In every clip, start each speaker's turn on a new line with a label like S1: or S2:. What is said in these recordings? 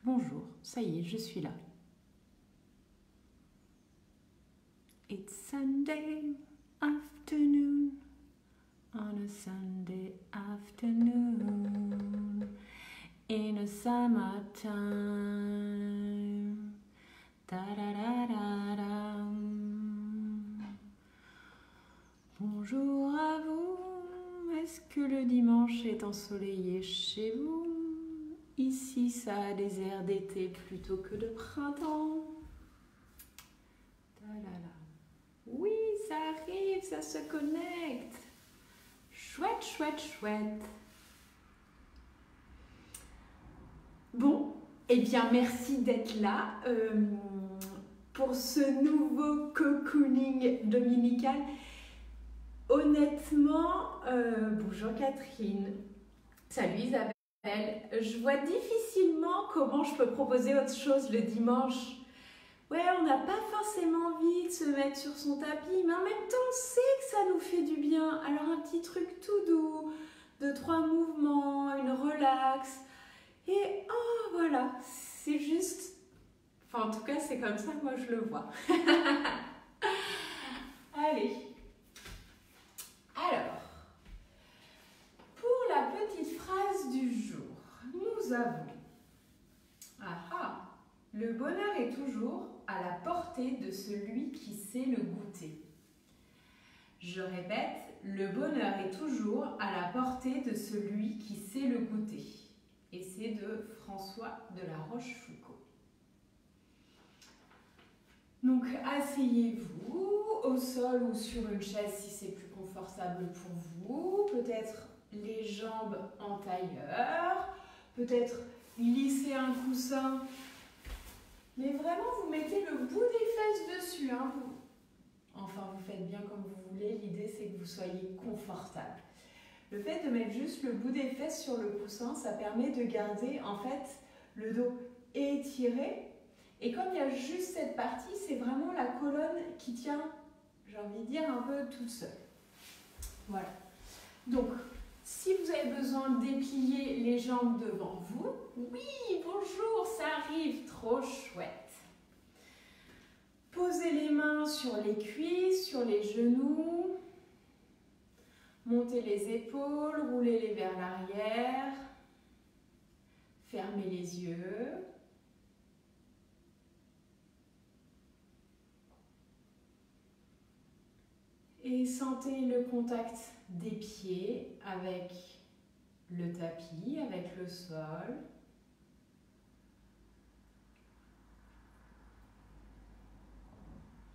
S1: Bonjour, ça y est, je suis là. It's Sunday afternoon, on a Sunday afternoon, in a summertime. Ta-da-da-da-dam. Bonjour à vous, est-ce que le dimanche est ensoleillé chez vous? Ici, ça a des airs d'été plutôt que de printemps. Oui, ça arrive, ça se connecte. Chouette, chouette, chouette. Bon, eh bien, merci d'être là pour ce nouveau cocooning dominical. Honnêtement, bonjour Catherine. Salut Isabelle. Je vois difficilement comment je peux proposer autre chose le dimanche. Ouais, on n'a pas forcément envie de se mettre sur son tapis, mais en même temps, on sait que ça nous fait du bien. Alors un petit truc tout doux, 2-3 mouvements, une relax. Et oh, voilà, c'est juste... Enfin, en tout cas, c'est comme ça que moi je le vois. Allez. Alors, pour la petite phrase du jour, nous avons... Le bonheur est toujours à la portée de celui qui sait le goûter. Je répète, le bonheur est toujours à la portée de celui qui sait le goûter. Et c'est de François de La Rochefoucauld. Donc, asseyez-vous au sol ou sur une chaise si c'est plus confortable pour vous. Peut-être les jambes en tailleur. Peut-être lisser un coussin. Mais vraiment, vous mettez le bout des fesses dessus. Hein. Enfin, vous faites bien comme vous voulez. L'idée, c'est que vous soyez confortable. Le fait de mettre juste le bout des fesses sur le coussin, ça permet de garder en fait le dos étiré. Et comme il y a juste cette partie, c'est vraiment la colonne qui tient, j'ai envie de dire, un peu toute seule. Voilà. Donc, si vous avez besoin de déplier les jambes devant vous, oui, bonjour, ça arrive, trop chouette. Posez les mains sur les cuisses, sur les genoux. Montez les épaules, roulez-les vers l'arrière. Fermez les yeux. Et sentez le contact des pieds avec le tapis, avec le sol.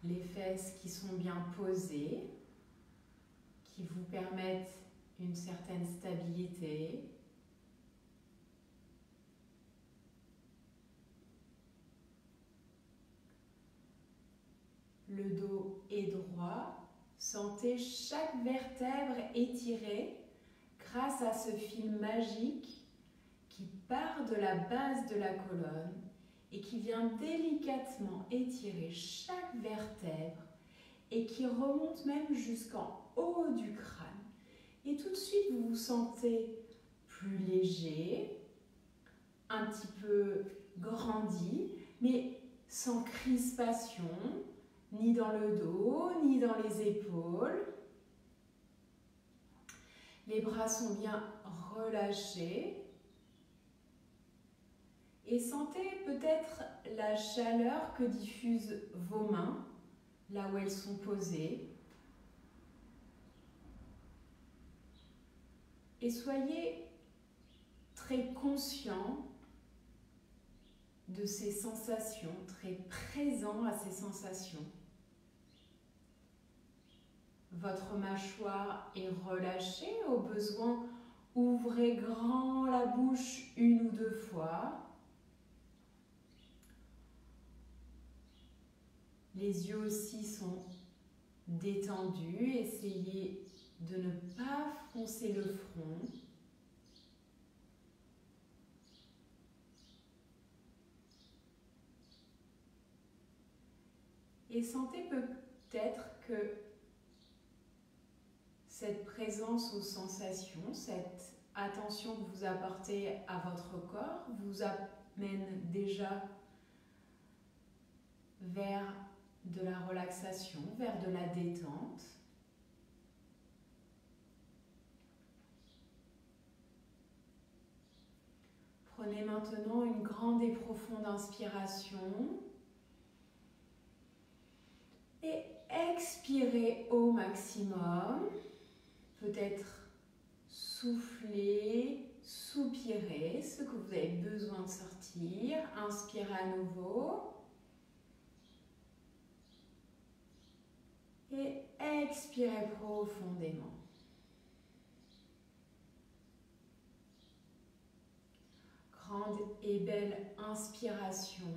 S1: Les fesses qui sont bien posées, qui vous permettent une certaine stabilité. Le dos est droit. Sentez chaque vertèbre étirée grâce à ce fil magique qui part de la base de la colonne et qui vient délicatement étirer chaque vertèbre et qui remonte même jusqu'en haut du crâne. Et tout de suite, vous vous sentez plus léger, un petit peu grandi, mais sans crispation, ni dans le dos, ni dans les épaules. Les bras sont bien relâchés. Et sentez peut-être la chaleur que diffusent vos mains, là où elles sont posées. Et soyez très conscient de ces sensations, très présent à ces sensations. Votre mâchoire est relâchée, au besoin, ouvrez grand la bouche 1 ou 2 fois. Les yeux aussi sont détendus, essayez de ne pas froncer le front. Et sentez peut-être que cette présence aux sensations, cette attention que vous apportez à votre corps vous mène déjà vers de la relaxation, vers de la détente. Prenez maintenant une grande et profonde inspiration et expirez au maximum. Peut-être souffler, soupirer, ce que vous avez besoin de sortir. Inspirez à nouveau. Et expirez profondément. Grande et belle inspiration.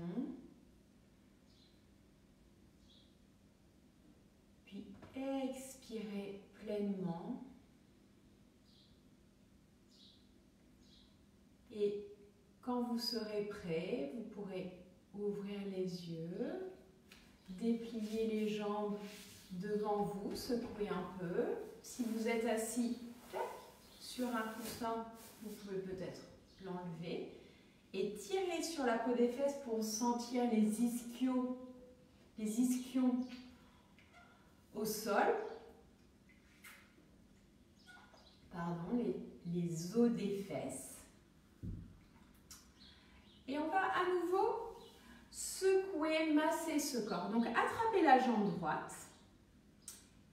S1: Puis expirez pleinement. Et quand vous serez prêt, vous pourrez ouvrir les yeux, déplier les jambes devant vous, secouer un peu. Si vous êtes assis sur un coussin, vous pouvez peut-être l'enlever. Et tirez sur la peau des fesses pour sentir les ischions au sol. Pardon, les os des fesses. Et on va à nouveau secouer, masser ce corps. Donc attrapez la jambe droite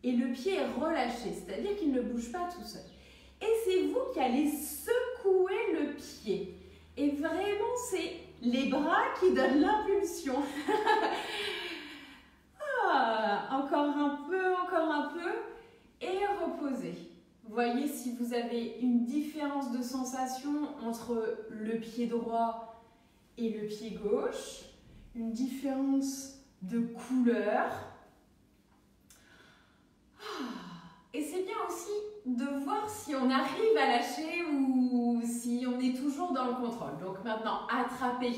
S1: et le pied est relâché, c'est-à-dire qu'il ne bouge pas tout seul. Et c'est vous qui allez secouer le pied. Et vraiment, c'est les bras qui donnent l'impulsion. Encore un peu. Et reposez. Voyez si vous avez une différence de sensation entre le pied droit et le pied gauche. Une différence de couleur. Et c'est bien aussi de voir si on arrive à lâcher ou si on est toujours dans le contrôle. Donc maintenant, attrapez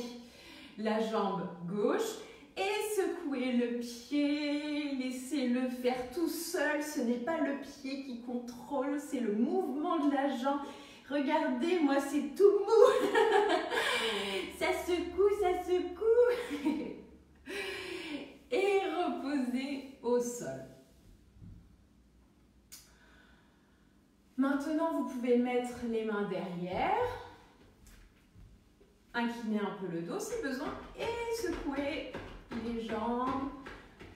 S1: la jambe gauche et secouez le pied. Laissez-le faire tout seul. Ce n'est pas le pied qui contrôle, c'est le mouvement de la jambe. Regardez, moi c'est tout mou. Ça secoue, ça secoue. Et reposez au sol. Maintenant, vous pouvez mettre les mains derrière, incliner un peu le dos si besoin et secouer les jambes,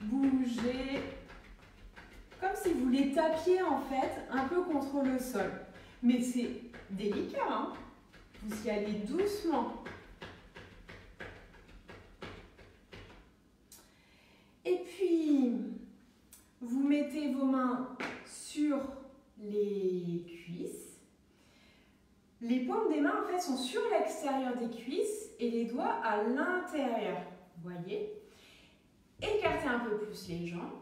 S1: bouger, comme si vous les tapiez en fait un peu contre le sol. Mais c'est délicat, hein? Vous y allez doucement. Et puis, vous mettez vos mains sur les cuisses. Les paumes des mains en fait sont sur l'extérieur des cuisses et les doigts à l'intérieur. Voyez? Écartez un peu plus les jambes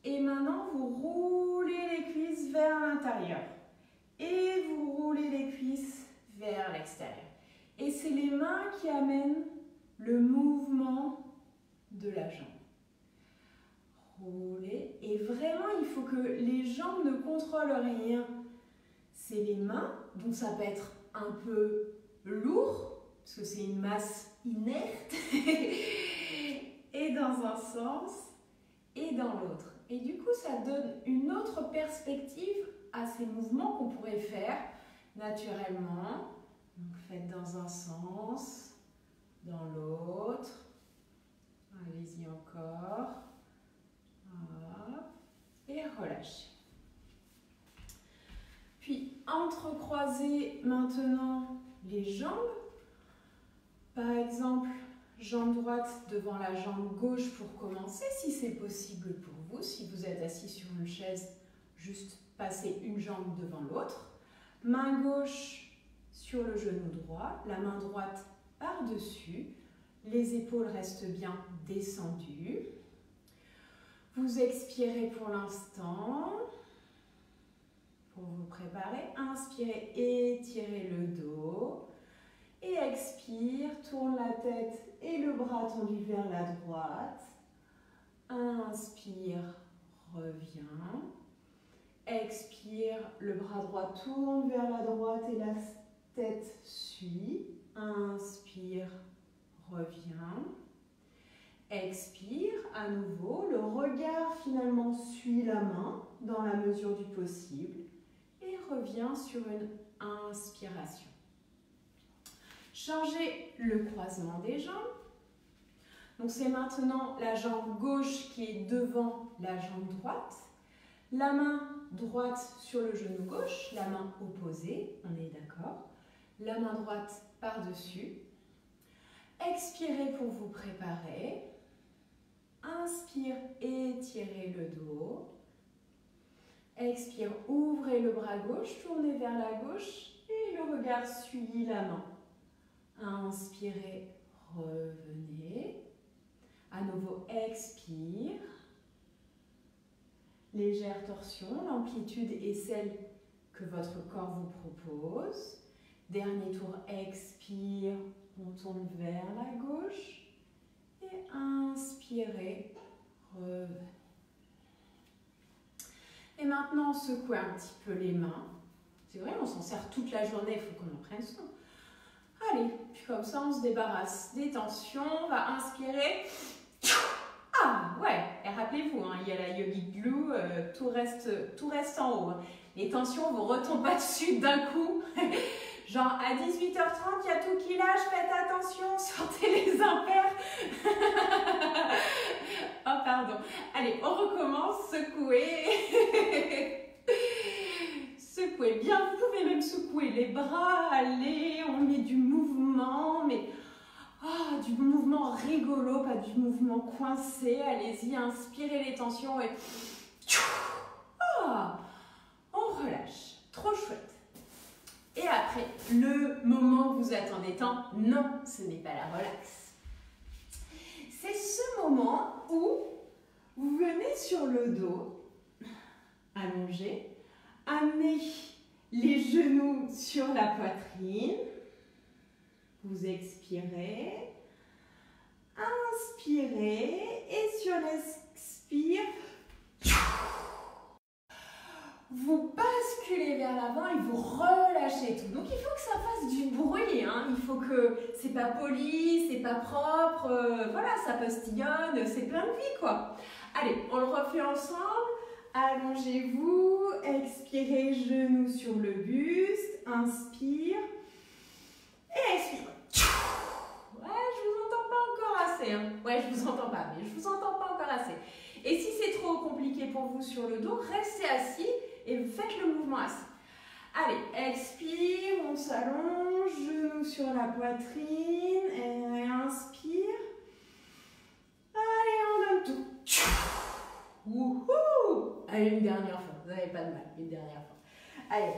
S1: et maintenant vous roulez les cuisses vers l'intérieur et vous roulez les cuisses vers l'extérieur. Et c'est les mains qui amènent le mouvement de la jambe. Roulez. Et vraiment, il faut que les jambes ne contrôlent rien. C'est les mains, donc ça peut être un peu lourd, parce que c'est une masse inerte, et dans un sens, et dans l'autre. Et du coup, ça donne une autre perspective à ces mouvements qu'on pourrait faire naturellement. Donc, faites dans un sens, dans l'autre. Allez-y encore. Voilà. Et relâchez. Puis entrecroisez maintenant les jambes. Par exemple, jambe droite devant la jambe gauche pour commencer, si c'est possible pour vous. Si vous êtes assis sur une chaise, juste passez une jambe devant l'autre. Main gauche sur le genou droit, la main droite par-dessus. Les épaules restent bien descendues. Vous expirez pour l'instant. Pour vous préparer, inspirez, étirez le dos. Et expire, tourne la tête et le bras tendu vers la droite. Inspire, reviens. Expire, le bras droit tourne vers la droite et la tête suit. Inspire, reviens. Expire à nouveau. Le regard finalement suit la main dans la mesure du possible. Et reviens sur une inspiration. Changez le croisement des jambes. Donc c'est maintenant la jambe gauche qui est devant la jambe droite. La main droite sur le genou gauche, la main opposée, on est d'accord. La main droite par-dessus. Expirez pour vous préparer. Inspire, étirez le dos. Expire, ouvrez le bras gauche, tournez vers la gauche et le regard suit la main. Inspirez, revenez. À nouveau, expire. Légère torsion, l'amplitude est celle que votre corps vous propose. Dernier tour, expire, on tourne vers la gauche. Et inspirez, revenez. Et maintenant, secouez un petit peu les mains. C'est vrai, on s'en sert toute la journée, il faut qu'on en prenne soin. Allez, puis comme ça, on se débarrasse des tensions. On va inspirer. Ah, ouais, et rappelez-vous, hein, il y a la Yogic Glue, tout reste en haut. Hein. Les tensions, vous ne retombez pas dessus d'un coup. Genre, à 18h30, il y a tout qui lâche, faites attention, sortez les impairs. Oh, pardon. Allez, on recommence, secouez. Secouez bien, vous pouvez même secouer les bras, allez, on met du mouvement, mais du mouvement rigolo, pas du mouvement coincé. Allez-y, inspirez les tensions et on relâche. Trop chouette. Et après, le moment que vous attendez tant, non, ce n'est pas la relax. C'est ce moment où vous venez sur le dos, allongé, amenez les genoux sur la poitrine, vous expirez, inspirez et sur l'expire, vous basculez vers l'avant et vous relâchez tout. Donc il faut que ça fasse du bruit, hein. Il faut que c'est pas poli, c'est pas propre, voilà, ça postillonne, c'est plein de vie quoi. Allez, on le refait ensemble. Allongez-vous, expirez, genoux sur le buste, inspire et expire. Ouais, je vous entends pas encore assez. Hein. Ouais, je vous entends pas, mais je vous entends pas encore assez. Et si c'est trop compliqué pour vous sur le dos, restez assis et faites le mouvement assis. Allez, expire, on s'allonge, genoux sur la poitrine, et inspire. Allez, on donne tout. Wouhou! Allez, une dernière fois, vous n'avez pas de mal, une dernière fois. Allez,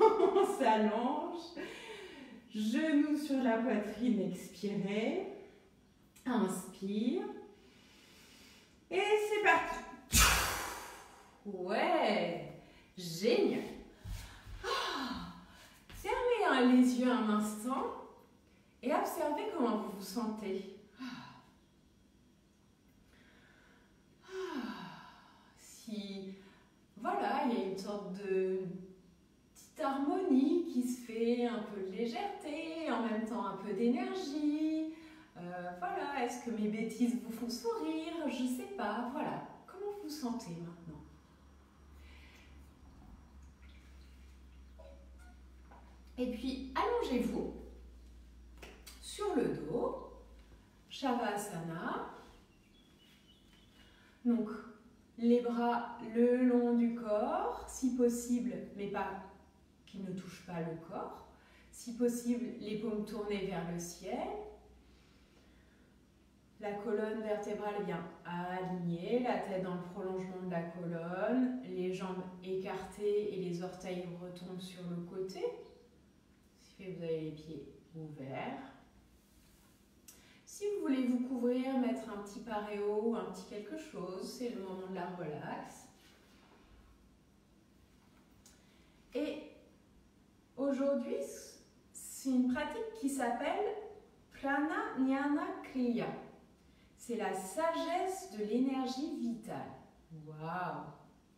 S1: on s'allonge, genoux sur la poitrine, expirez, inspire, et c'est parti. Ouais, génial. Fermez les yeux un instant et observez comment vous vous sentez. Si, voilà, il y a une sorte de petite harmonie qui se fait, un peu de légèreté, en même temps un peu d'énergie. Voilà, est-ce que mes bêtises vous font sourire? Je ne sais pas, voilà. Comment vous vous sentez maintenant? Et puis, allongez-vous sur le dos, Shavasana. Donc, les bras le long du corps, si possible, mais pas qu'ils ne touchent pas le corps. Si possible, les paumes tournées vers le ciel. La colonne vertébrale est bien alignée, la tête dans le prolongement de la colonne, les jambes écartées et les orteils retombent sur le côté. Ce qui fait que vous avez les pieds ouverts. Si vous voulez vous couvrir, mettre un petit paréo ou un petit quelque chose, c'est le moment de la relax. Et aujourd'hui, c'est une pratique qui s'appelle Pranayama Kriya. C'est la sagesse de l'énergie vitale. Waouh,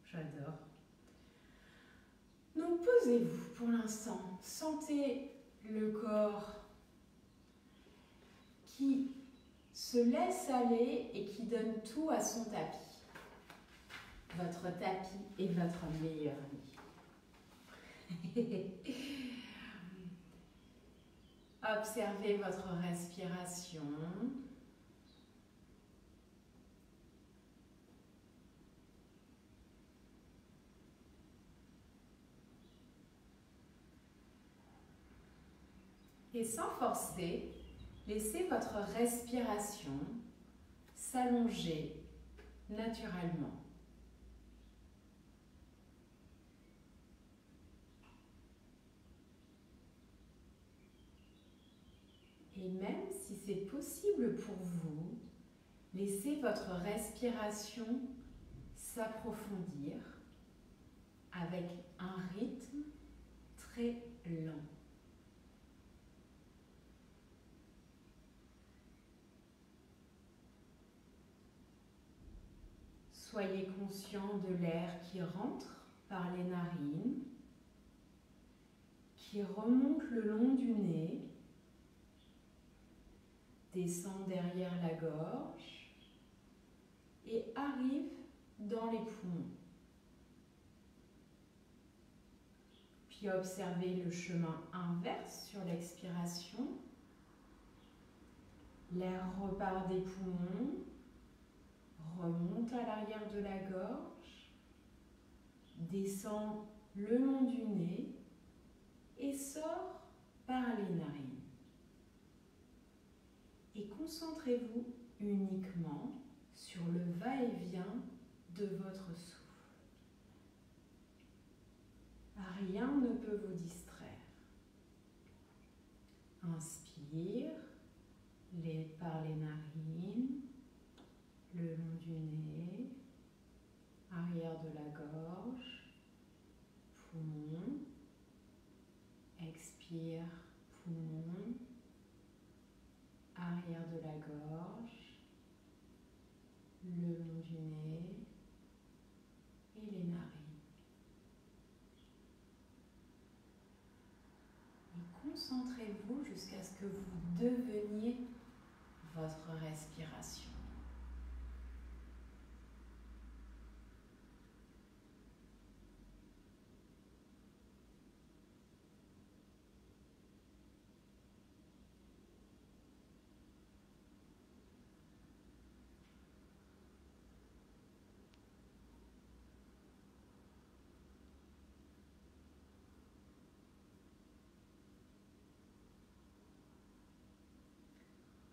S1: j'adore. Donc posez-vous pour l'instant. Sentez le corps qui se laisse aller et qui donne tout à son tapis. Votre tapis est votre meilleur ami. Observez votre respiration. Et sans forcer, laissez votre respiration s'allonger naturellement. Et même si c'est possible pour vous, laissez votre respiration s'approfondir avec un rythme très lent. Soyez conscient de l'air qui rentre par les narines, qui remonte le long du nez, descend derrière la gorge et arrive dans les poumons. Puis observez le chemin inverse sur l'expiration. L'air repart des poumons, remonte à l'arrière de la gorge, descend le long du nez et sort par les narines. Et concentrez-vous uniquement sur le va-et-vient de votre souffle. Rien ne peut vous distraire. Inspire par les narines, le long du nez, arrière de la gorge, poumon. Expire, poumon, arrière de la gorge, le long du nez et les narines. Et concentrez-vous jusqu'à ce que vous deveniez votre respiration.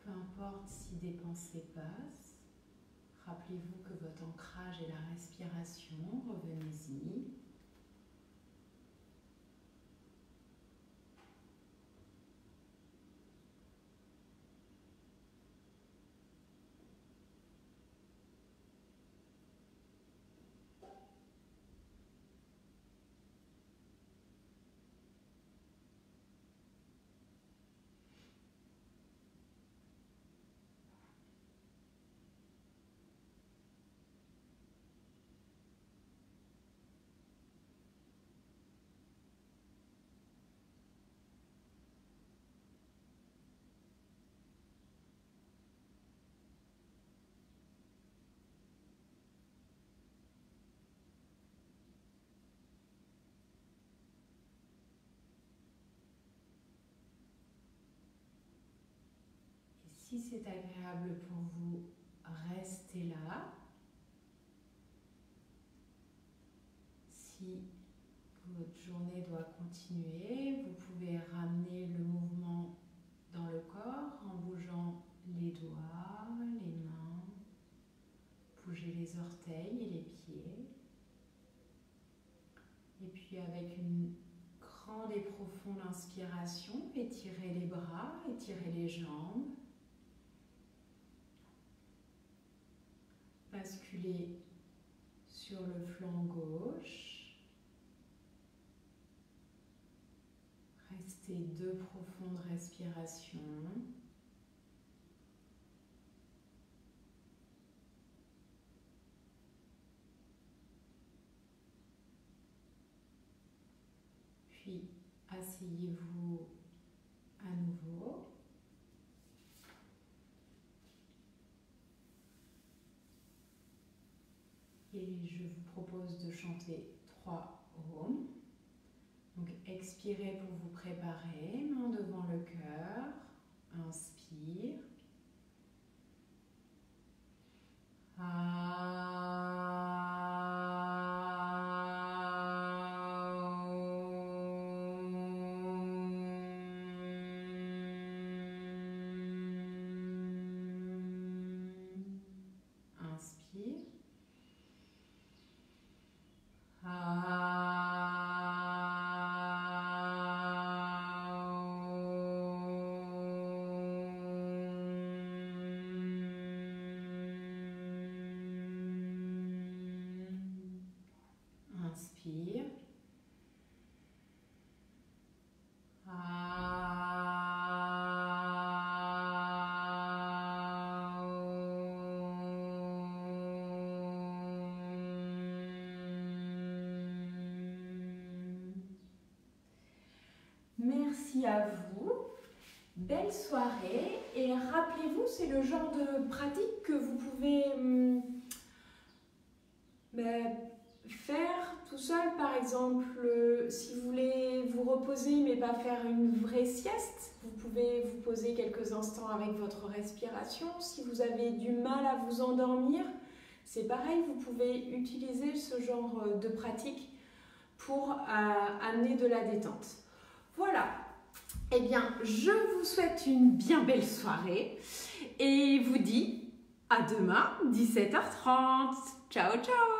S1: Peu importe si des pensées passent, rappelez-vous que votre ancrage est la respiration, revenez-y. Si c'est agréable pour vous, restez là. Si votre journée doit continuer, vous pouvez ramener le mouvement dans le corps en bougeant les doigts, les mains, bouger les orteils et les pieds. Et puis avec une grande et profonde inspiration, étirez les bras, étirez les jambes. Basculez sur le flanc gauche. Restez 2 profondes respirations. Puis asseyez-vous à nouveau. puis je vous propose de chanter 3 Om. Donc expirez pour vous préparer, main devant le cœur, inspire. Inspire. Inspire. Merci à vous, belle soirée et rappelez-vous, c'est le genre de pratique que vous pouvez faire tout seul. Par exemple, si vous voulez vous reposer mais pas faire une vraie sieste, vous pouvez vous poser quelques instants avec votre respiration. Si vous avez du mal à vous endormir, c'est pareil, vous pouvez utiliser ce genre de pratique pour amener de la détente. Voilà, eh bien, je vous souhaite une bien belle soirée et vous dis à demain, 17h30. Ciao, ciao!